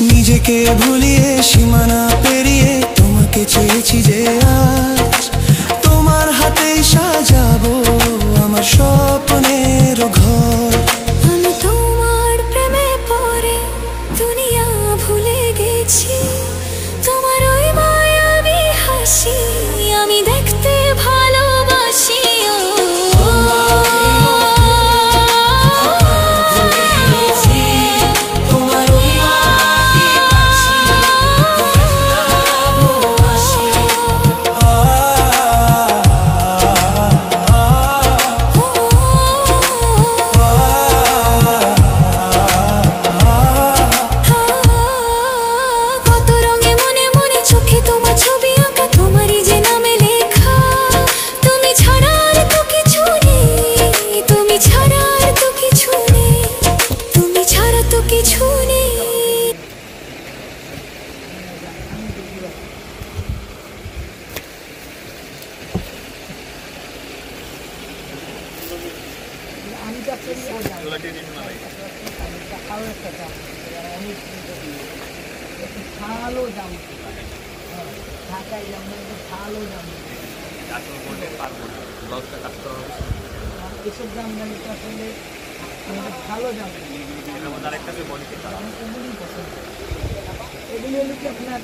নিজেকে ভুলিয়ে সীমানা পেরিয়ে তোমাকে চেয়েছি যে আজ তোমার হাতেই সাজাবো আমার স্বপ্নের ঘর। আমি তোমার প্রেমে পড়ে দুনিয়া ভুলে গেছি, তোমার ওই মায়াবী হাসি আমি দেখতে ভালোবাসি। ভালো দাম ঢাকায় যেমন ভালো দাম এসব দাম দামি তো আসলে ভালো দাম এগুলি হলো কি আপনার